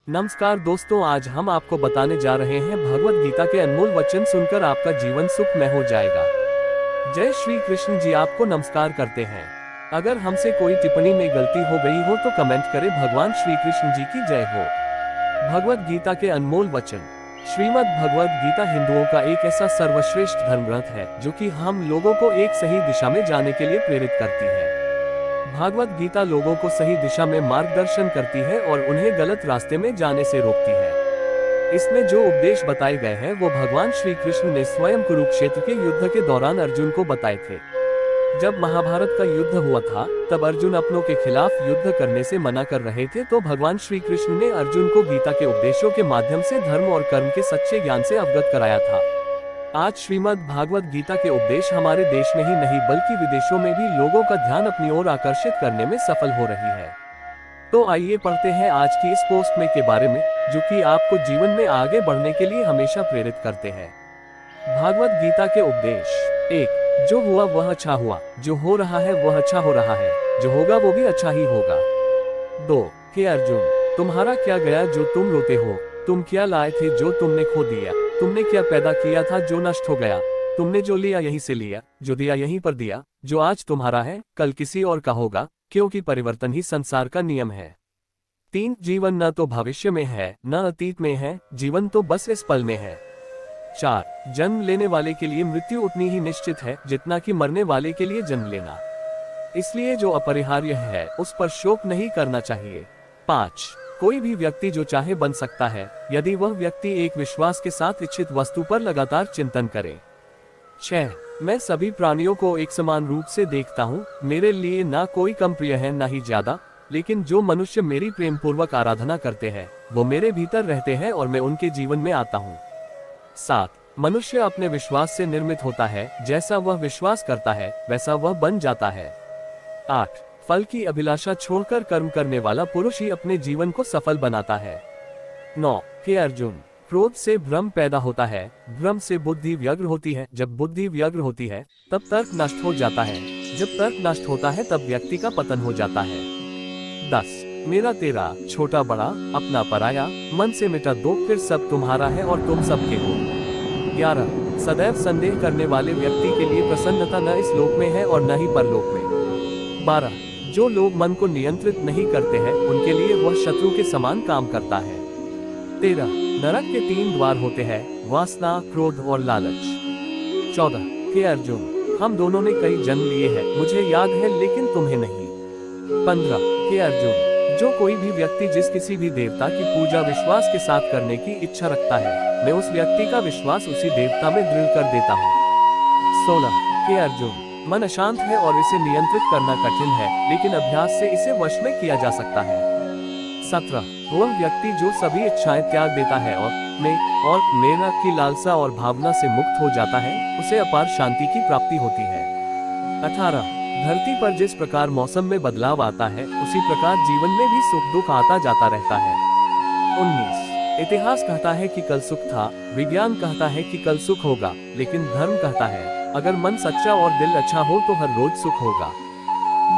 नमस्कार दोस्तों, आज हम आपको बताने जा रहे हैं भगवत गीता के अनमोल वचन सुनकर आपका जीवन सुखमय हो जाएगा। जय श्री कृष्ण जी। आपको नमस्कार करते हैं। अगर हमसे कोई टिप्पणी में गलती हो गई हो तो कमेंट करें। भगवान श्री कृष्ण जी की जय हो। भगवत गीता के अनमोल वचन। श्रीमद् भगवत गीता हिंदुओं का एक ऐसा सर्वश्रेष्ठ धर्म ग्रंथ है जो कि हम लोगों को एक सही दिशा में जाने के लिए प्रेरित करती है। भागवत गीता लोगों को सही दिशा में मार्गदर्शन करती है और उन्हें गलत रास्ते में जाने से रोकती है। इसमें जो उपदेश बताए गए हैं वो भगवान श्री कृष्ण ने स्वयं कुरुक्षेत्र के युद्ध के दौरान अर्जुन को बताए थे। जब महाभारत का युद्ध हुआ था तब अर्जुन अपनों के खिलाफ युद्ध करने से मना कर रहे थे, तो भगवान श्री कृष्ण ने अर्जुन को गीता के उपदेशों के माध्यम से धर्म और कर्म के सच्चे ज्ञान से अवगत कराया था। आज श्रीमद् भागवत गीता के उपदेश हमारे देश में ही नहीं बल्कि विदेशों में भी लोगों का ध्यान अपनी ओर आकर्षित करने में सफल हो रही है। तो आइए पढ़ते हैं आज की इस पोस्ट में के बारे में जो कि आपको जीवन में आगे बढ़ने के लिए हमेशा प्रेरित करते हैं। भागवत गीता के उपदेश। 1. जो हुआ वह अच्छा हुआ, जो हो रहा है वह अच्छा हो रहा है, जो होगा वो भी अच्छा ही होगा। 2. हे अर्जुन, तुम्हारा क्या गया जो तुम रोते हो? तुम क्या लाए थे जो तुमने खो दिया? तुमने क्या पैदा किया था जो नष्ट हो गया? तुमने जो लिया यहीं से लिया, जो दिया यहीं पर दिया। जो आज तुम्हारा है कल किसी और का होगा, क्योंकि परिवर्तन ही संसार का नियम है। 3. जीवन न तो भविष्य में है न अतीत में है, जीवन तो बस इस पल में है। 4. जन्म लेने वाले के लिए मृत्यु उतनी ही निश्चित है जितना कि मरने वाले के लिए जन्म लेना। इसलिए जो अपरिहार्य है उस पर शोक नहीं करना चाहिए। 5. कोई भी व्यक्ति जो चाहे बन सकता है यदि वह व्यक्ति एक विश्वास के साथ इच्छित वस्तु पर लगातार चिंतन करे। 6. मैं सभी प्राणियों को एक समान रूप से देखता हूँ, मेरे लिए ना कोई कम प्रिय है ना ही ज्यादा, लेकिन जो मनुष्य मेरी प्रेम पूर्वक आराधना करते हैं वो मेरे भीतर रहते हैं और मैं उनके जीवन में आता हूँ। 7. मनुष्य अपने विश्वास से निर्मित होता है, जैसा वह विश्वास करता है वैसा वह बन जाता है। 8. फल की अभिलाषा छोड़कर कर्म करने वाला पुरुष ही अपने जीवन को सफल बनाता है। 9. हे अर्जुन, क्रोध से भ्रम पैदा होता है, भ्रम से बुद्धि व्यग्र होती है, जब बुद्धि व्यग्र होती है तब तर्क नष्ट हो जाता है, जब तर्क नष्ट होता है तब व्यक्ति का पतन हो जाता है। 10. मेरा तेरा, छोटा बड़ा, अपना पराया, मन से मिटा दो, फिर सब तुम्हारा है और तुम सबके हो। 11. सदैव संदेह करने वाले व्यक्ति के लिए प्रसन्नता न इस लोक में है और न ही परलोक में। 12. जो लोग मन को नियंत्रित नहीं करते हैं उनके लिए वह शत्रु के समान काम करता है। 13. नरक के 3 द्वार होते हैं, वासना, क्रोध और लालच। 14. हे अर्जुन, हम दोनों ने कई जन्म लिए हैं, मुझे याद है लेकिन तुम्हें नहीं। 15. हे अर्जुन, जो कोई भी व्यक्ति जिस किसी भी देवता की पूजा विश्वास के साथ करने की इच्छा रखता है मैं उस व्यक्ति का विश्वास उसी देवता में दृढ़ कर देता हूँ। 16. हे अर्जुन, मन अशांत है और इसे नियंत्रित करना कठिन है, लेकिन अभ्यास से इसे वश में किया जा सकता है। 17. वह व्यक्ति जो सभी इच्छाएं त्याग देता है और मैं और मेरा की लालसा और भावना से मुक्त हो जाता है उसे अपार शांति की प्राप्ति होती है। 18. धरती पर जिस प्रकार मौसम में बदलाव आता है उसी प्रकार जीवन में भी सुख दुख आता जाता रहता है। 19. इतिहास कहता है कि कल सुख था, विज्ञान कहता है कि कल सुख होगा, लेकिन धर्म कहता है अगर मन सच्चा और दिल अच्छा हो तो हर रोज सुख होगा।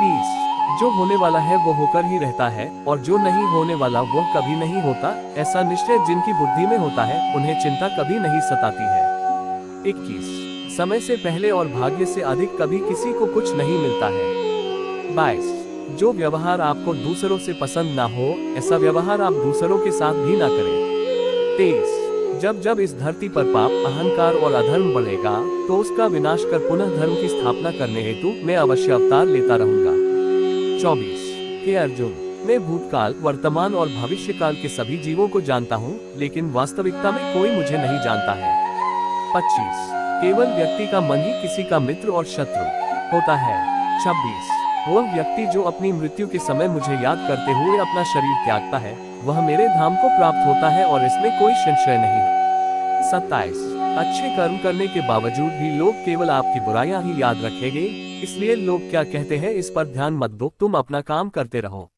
20. जो होने वाला है वो होकर ही रहता है और जो नहीं होने वाला वो कभी नहीं होता, ऐसा निश्चय जिनकी बुद्धि में होता है उन्हें चिंता कभी नहीं सताती है। 21. समय से पहले और भाग्य से अधिक कभी किसी को कुछ नहीं मिलता है। 22. जो व्यवहार आपको दूसरों से पसंद ना हो ऐसा व्यवहार आप दूसरों के साथ भी ना करें। 23. जब जब इस धरती पर पाप, अहंकार और अधर्म बढ़ेगा तो उसका विनाश कर पुनः धर्म की स्थापना करने हेतु मैं अवश्य अवतार लेता रहूंगा। 24. हे अर्जुन, मैं भूतकाल, वर्तमान और भविष्य काल के सभी जीवों को जानता हूँ, लेकिन वास्तविकता में कोई मुझे नहीं जानता है। 25. केवल व्यक्ति का मन ही किसी का मित्र और शत्रु होता है। 26. वह व्यक्ति जो अपनी मृत्यु के समय मुझे याद करते हुए अपना शरीर त्यागता है वह मेरे धाम को प्राप्त होता है और इसमें कोई संशय नहीं। 27. अच्छे कर्म करने के बावजूद भी लोग केवल आपकी बुराइयां ही याद रखेंगे, इसलिए लोग क्या कहते हैं इस पर ध्यान मत दो, तुम अपना काम करते रहो।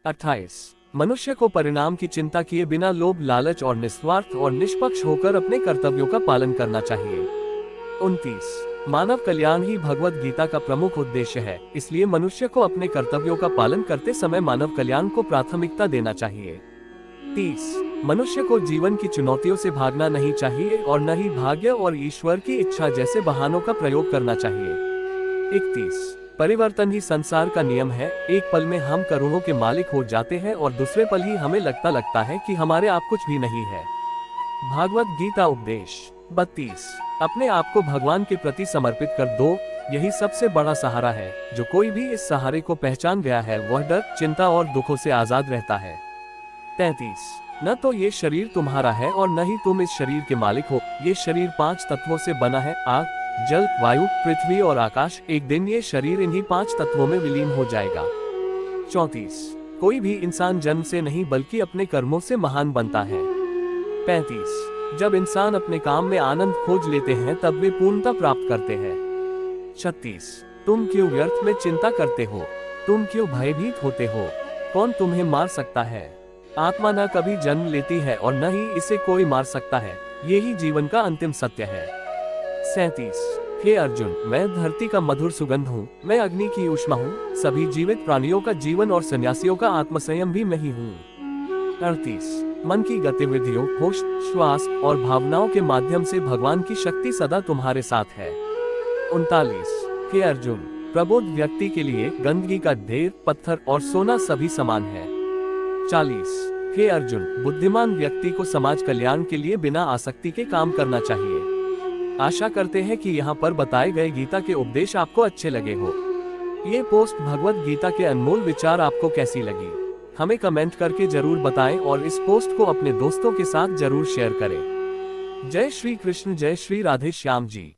28. मनुष्य को परिणाम की चिंता किए बिना लोभ, लालच और निस्वार्थ और निष्पक्ष होकर अपने कर्तव्यों का पालन करना चाहिए। 29. मानव कल्याण ही भगवत गीता का प्रमुख उद्देश्य है, इसलिए मनुष्य को अपने कर्तव्यों का पालन करते समय मानव कल्याण को प्राथमिकता देना चाहिए। 30 मनुष्य को जीवन की चुनौतियों से भागना नहीं चाहिए और न ही भाग्य और ईश्वर की इच्छा जैसे बहानों का प्रयोग करना चाहिए। 31 परिवर्तन ही संसार का नियम है। एक पल में हम करोड़ों के मालिक हो जाते हैं और दूसरे पल ही हमें लगता है कि हमारे आप कुछ भी नहीं है। भागवत गीता उपदेश 32 अपने आप को भगवान के प्रति समर्पित कर दो, यही सबसे बड़ा सहारा है। जो कोई भी इस सहारे को पहचान गया है वह डर, चिंता और दुखों से आजाद रहता है। 33 न तो ये शरीर तुम्हारा है और न ही तुम इस शरीर के मालिक हो। ये शरीर 5 तत्वों से बना है, आग, जल, वायु, पृथ्वी और आकाश। एक दिन ये शरीर इन्हीं 5 तत्वों में विलीन हो जाएगा। 34 कोई भी इंसान जन्म से नहीं बल्कि अपने कर्मों से महान बनता है। 35 जब इंसान अपने काम में आनंद खोज लेते हैं तब वे पूर्णता प्राप्त करते हैं। 36 तुम क्यों व्यर्थ में चिंता करते हो? तुम क्यों भयभीत होते हो? कौन तुम्हें मार सकता है? आत्मा न कभी जन्म लेती है और न ही इसे कोई मार सकता है। यही जीवन का अंतिम सत्य है। 37 हे अर्जुन, मैं धरती का मधुर सुगंध हूँ, मैं अग्नि की ऊष्मा हूँ, सभी जीवित प्राणियों का जीवन और सन्यासियों का आत्मसंयम भी मैं ही हूँ। 38 मन की गतिविधियों, होश, श्वास और भावनाओं के माध्यम से भगवान की शक्ति सदा तुम्हारे साथ है। 39 हे अर्जुन, प्रबोध व्यक्ति के लिए गंदगी का ढेर, पत्थर और सोना सभी समान है। 40 हे अर्जुन, बुद्धिमान व्यक्ति को समाज कल्याण के लिए बिना आसक्ति के काम करना चाहिए। आशा करते हैं कि यहाँ पर बताए गए गीता के उपदेश आपको अच्छे लगे हो। ये पोस्ट भगवत गीता के अनमोल विचार आपको कैसी लगी, हमें कमेंट करके जरूर बताएं और इस पोस्ट को अपने दोस्तों के साथ जरूर शेयर करें। जय श्री कृष्ण, जय श्री राधे श्याम जी।